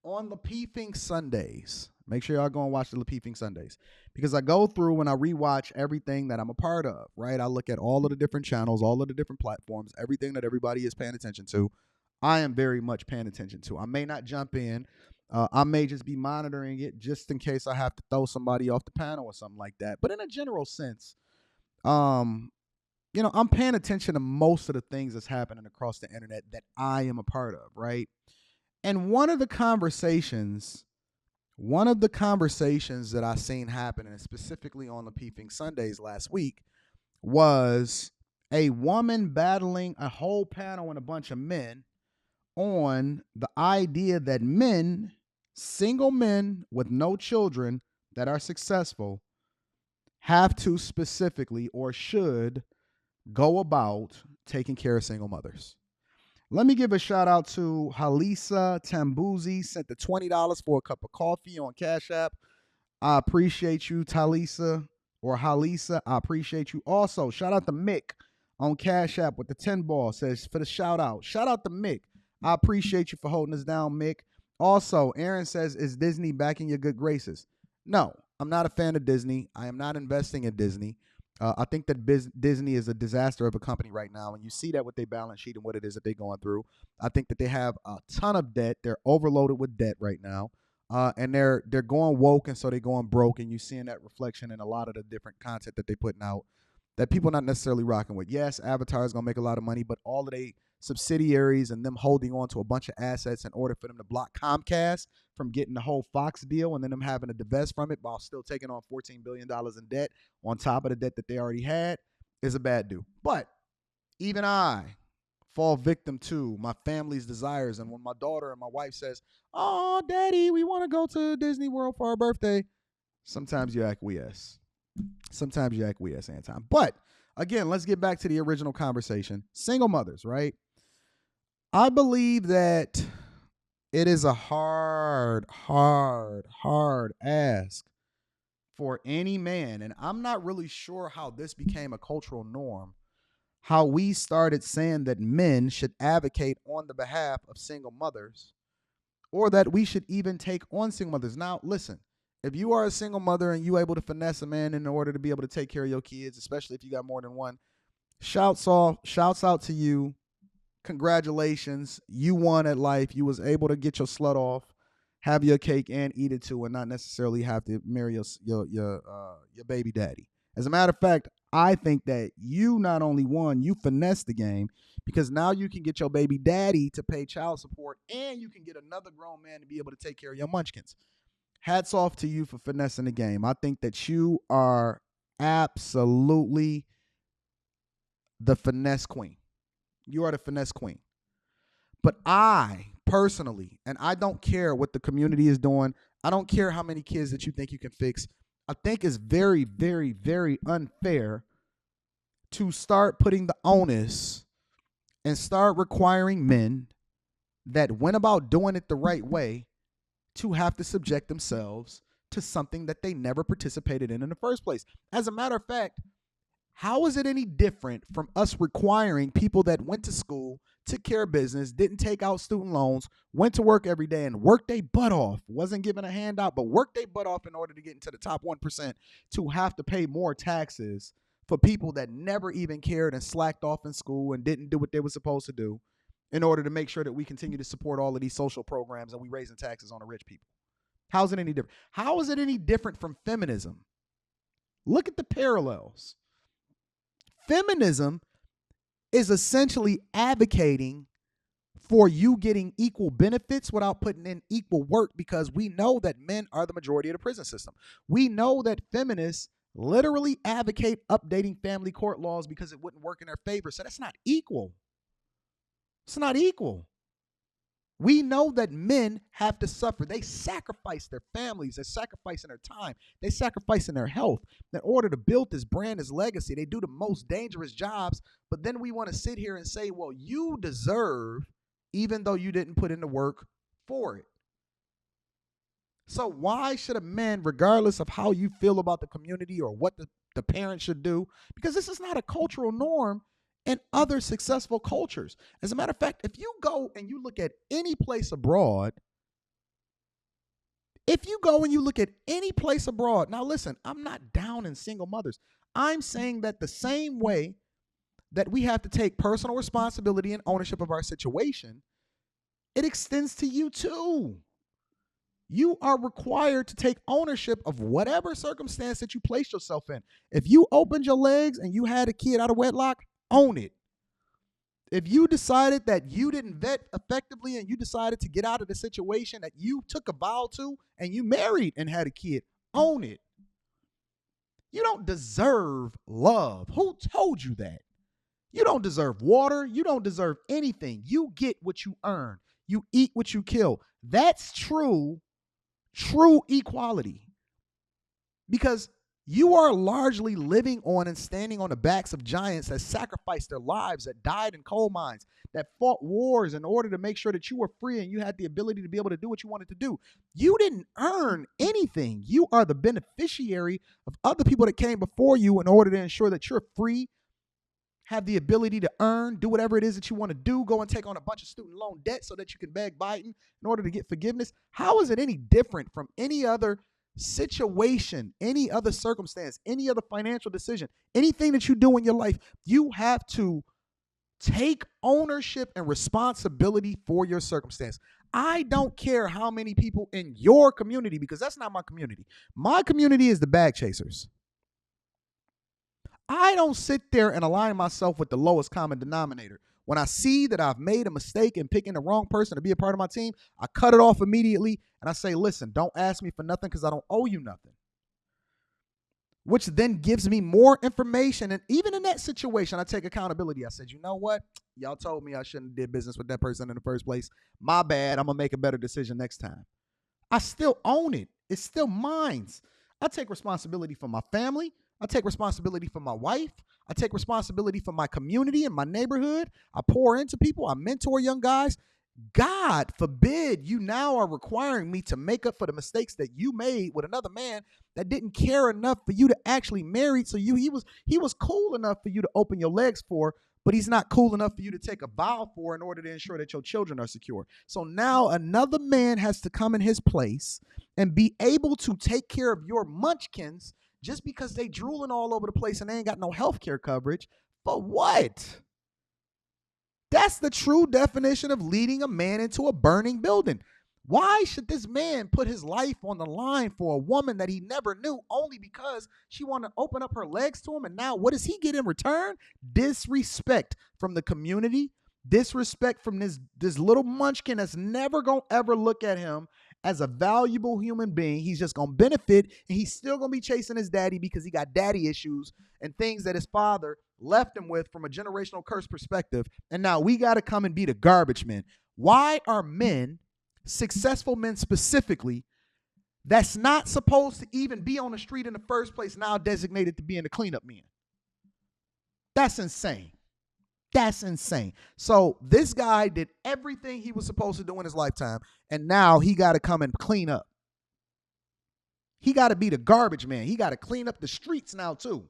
on the Peeping Sundays. Make sure y'all go and watch the Peeping Sundays because I go through and I rewatch everything that I'm a part of, right? I look at all of the different channels, all of the different platforms, everything that everybody is paying attention to. I am very much paying attention to. I may not jump in. I may just be monitoring it just in case I have to throw somebody off the panel or something like that. But in a general sense, um, I'm paying attention to most of the things that's happening across the internet that I am a part of, right? And one of the conversations that I seen happening, specifically on the Peeping Sundays last week, was a woman battling a whole panel and a bunch of men on the idea that men, single men with no children that are successful, have to specifically or should go about taking care of single mothers. Let me give a shout out to Halisa Tambuzi, sent the $20 for a cup of coffee on Cash App. I appreciate you, Talisa or Halisa. I appreciate you. Also, shout out to Mick on Cash App with the 10 ball. Says for the shout out. Shout out to Mick. I appreciate you for holding us down, Mick. Also, Aaron says, is Disney back in your good graces? No, I'm not a fan of Disney. I am not investing in Disney. I think that Disney is a disaster of a company right now, and you see that with their balance sheet and what it is that they're going through. I think that they have a ton of debt. They're overloaded with debt right now, and they're going woke, and so they're going broke. And you're seeing that reflection in a lot of the different content that they're putting out that people are not necessarily rocking with. Yes, Avatar is going to make a lot of money, but all of they subsidiaries and them holding on to a bunch of assets in order for them to block Comcast from getting the whole Fox deal and then them having to divest from it while still taking on $14 billion in debt on top of the debt that they already had is a bad do. But even I fall victim to my family's desires. And when my daughter and my wife says, "Oh, daddy, we want to go to Disney World for our birthday," sometimes you acquiesce. Sometimes you acquiesce, Anton. But again, let's get back to the original conversation. Single mothers, right? I believe that it is a hard ask for any man. And I'm not really sure how this became a cultural norm, how we started saying that men should advocate on the behalf of single mothers or that we should even take on single mothers. Now, listen, if you are a single mother and you able to finesse a man in order to be able to take care of your kids, especially if you got more than one, shouts out to you. Congratulations, you won at life. You was able to get your slut off, have your cake and eat it too, and not necessarily have to marry your baby daddy. As a matter of fact, I think that you not only won, you finessed the game because now you can get your baby daddy to pay child support and you can get another grown man to be able to take care of your munchkins. Hats off to you for finessing the game. I think that you are absolutely the finesse queen. You are the finesse queen. But I personally, and I don't care what the community is doing, I don't care how many kids that you think you can fix. I think it's very, very, very unfair to start putting the onus and start requiring men that went about doing it the right way to have to subject themselves to something that they never participated in the first place. As a matter of fact, how is it any different from us requiring people that went to school, took care of business, didn't take out student loans, went to work every day and worked their butt off, wasn't given a handout, but worked their butt off in order to get into the top 1% to have to pay more taxes for people that never even cared and slacked off in school and didn't do what they were supposed to do in order to make sure that we continue to support all of these social programs and we raising taxes on the rich people? How's it any different? How is it any different from feminism? Look at the parallels. Feminism is essentially advocating for you getting equal benefits without putting in equal work because we know that men are the majority of the prison system. We know that feminists literally advocate updating family court laws because it wouldn't work in their favor. So that's not equal. It's not equal. We know that men have to suffer. They sacrifice their families. They're sacrificing their time. They're sacrificing their health in order to build this brand, this legacy. They do the most dangerous jobs. But then we want to sit here and say, well, you deserve, even though you didn't put in the work for it. So why should a man, regardless of how you feel about the community or what the parent should do, because this is not a cultural norm in other successful cultures. As a matter of fact, if you go and you look at any place abroad, If you go and you look at any place abroad, now listen, I'm not down in single mothers. I'm saying that the same way that we have to take personal responsibility and ownership of our situation, it extends to you too. You are required to take ownership of whatever circumstance that you placed yourself in. If you opened your legs and you had a kid out of wedlock, own it. If you decided that you didn't vet effectively and you decided to get out of the situation that you took a vow to and you married and had a kid, own it. You don't deserve love. Who told you that? You don't deserve water. You don't deserve anything. You get what you earn. You eat what you kill. That's true equality. Because you are largely living on and standing on the backs of giants that sacrificed their lives, that died in coal mines, that fought wars in order to make sure that you were free and you had the ability to be able to do what you wanted to do. You didn't earn anything. You are the beneficiary of other people that came before you in order to ensure that you're free, have the ability to earn, do whatever it is that you want to do, go and take on a bunch of student loan debt so that you can beg Biden in order to get forgiveness. How is it any different from any other situation, any other circumstance, any other financial decision, anything that you do in your life? You have to take ownership and responsibility for your circumstance. I don't care how many people in your community, because that's not my community. My community is the bag chasers. I don't sit there and align myself with the lowest common denominator. When I see that I've made a mistake in picking the wrong person to be a part of my team, I cut it off immediately and I say, listen, don't ask me for nothing because I don't owe you nothing. Which then gives me more information. And even in that situation, I take accountability. I said, you know what? Y'all told me I shouldn't have did business with that person in the first place. My bad. I'm going to make a better decision next time. I still own it. It's still mine. I take responsibility for my family. I take responsibility for my wife. I take responsibility for my community and my neighborhood. I pour into people. I mentor young guys. God forbid you now are requiring me to make up for the mistakes that you made with another man that didn't care enough for you to actually marry. So he was cool enough for you to open your legs for, but he's not cool enough for you to take a vow for in order to ensure that your children are secure. So now another man has to come in his place and be able to take care of your munchkins just because they drooling all over the place and they ain't got no health care coverage. For what? That's the true definition of leading a man into a burning building. Why should this man put his life on the line for a woman that he never knew only because she wanted to open up her legs to him? And now what does he get in return? Disrespect from the community, disrespect from this little munchkin that's never going to ever look at him as a valuable human being. He's just going to benefit, and he's still going to be chasing his daddy because he got daddy issues and things that his father left him with from a generational curse perspective. And now we got to come and be the garbage men. Why are men, successful men specifically, that's not supposed to even be on the street in the first place, now designated to being the cleanup men? That's insane. That's insane. So this guy did everything he was supposed to do in his lifetime, and now he got to come and clean up. He got to be the garbage man. He got to clean up the streets now too.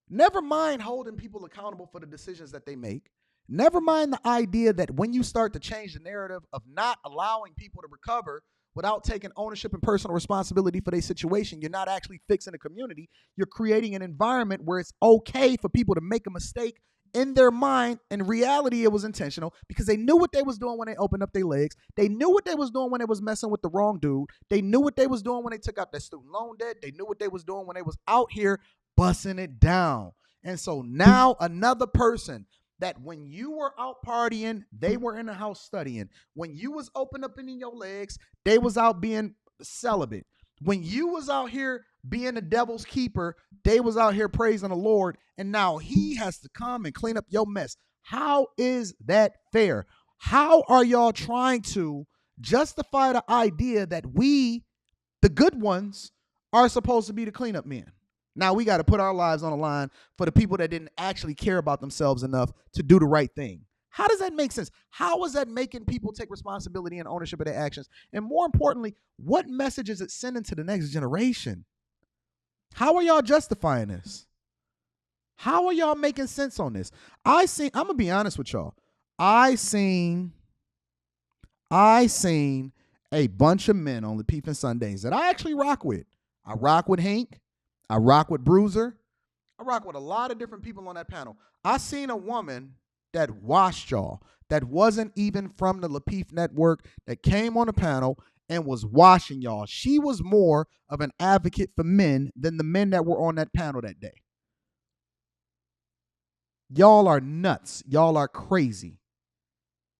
Never mind holding people accountable for the decisions that they make. Never mind the idea that when you start to change the narrative of not allowing people to recover without taking ownership and personal responsibility for their situation, you're not actually fixing the community. You're creating an environment where it's okay for people to make a mistake in their mind. In reality, it was intentional because they knew what they was doing when they opened up their legs. They knew what they was doing when they was messing with the wrong dude. They knew what they was doing when they took out that student loan debt. They knew what they was doing when they was out here busting it down. And so now another person that when you were out partying, they were in the house studying. When you was open up in your legs, they was out being celibate. When you was out here being the devil's keeper, they was out here praising the Lord, and now he has to come and clean up your mess. How is that fair? How are y'all trying to justify the idea that we, the good ones, are supposed to be the cleanup men? Now we got to put our lives on the line for the people that didn't actually care about themselves enough to do the right thing. How does that make sense? How is that making people take responsibility and ownership of their actions? And more importantly, what message is it sending to the next generation? How are y'all justifying this? How are y'all making sense on this? I'm going to be honest with y'all. I seen a bunch of men on Lapeef and Sundays that I actually rock with. I rock with Hank. I rock with Bruiser. I rock with a lot of different people on that panel. I seen a woman that washed y'all, that wasn't even from the Lapeef network, that came on the panel and was washing y'all. She was more of an advocate for men than the men that were on that panel that day. Y'all are nuts. Y'all are crazy.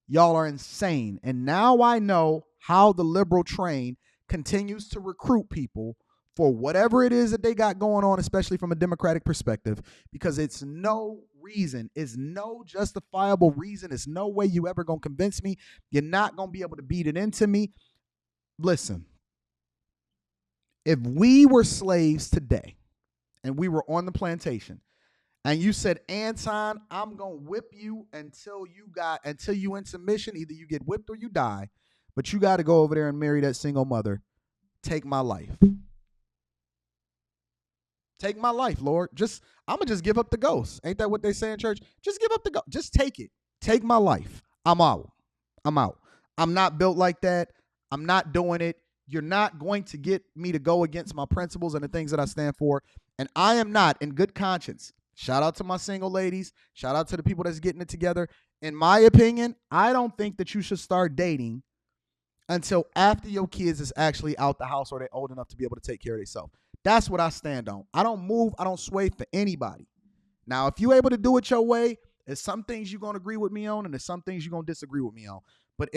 Y'all are insane. And now I know how the liberal train continues to recruit people for whatever it is that they got going on, especially from a Democratic perspective, because it's no reason, it's no justifiable reason, it's no way you ever gonna convince me. You're not gonna be able to beat it into me. Listen, if we were slaves today and we were on the plantation and you said, Anton, I'm gonna whip you until you in submission, either you get whipped or you die, but you got to go over there and marry that single mother. Take my life. Take my life, Lord. I'm gonna just give up the ghost. Ain't that what they say in church? Just give up the ghost. Just take it. Take my life. I'm out. I'm out. I'm not built like that. I'm not doing it. You're not going to get me to go against my principles and the things that I stand for. And I am not, in good conscience. Shout out to my single ladies. Shout out to the people that's getting it together. In my opinion, I don't think that you should start dating until after your kids is actually out the house or they're old enough to be able to take care of themselves. That's what I stand on. I don't move. I don't sway for anybody. Now, if you're able to do it your way, there's some things you're going to agree with me on and there's some things you're going to disagree with me on. But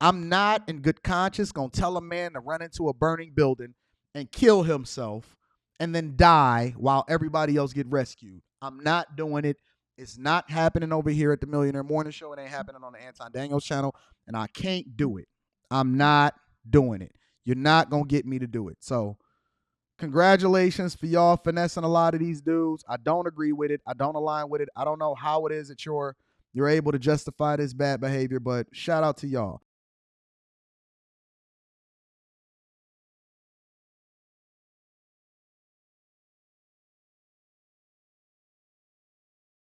I'm not in good conscience going to tell a man to run into a burning building and kill himself and then die while everybody else get rescued. I'm not doing it. It's not happening over here at the Millionaire Morning Show. It ain't happening on the Anton Daniels channel, and I can't do it. I'm not doing it. You're not going to get me to do it. So congratulations for y'all finessing a lot of these dudes. I don't agree with it. I don't align with it. I don't know how it is that you're able to justify this bad behavior, but shout out to y'all.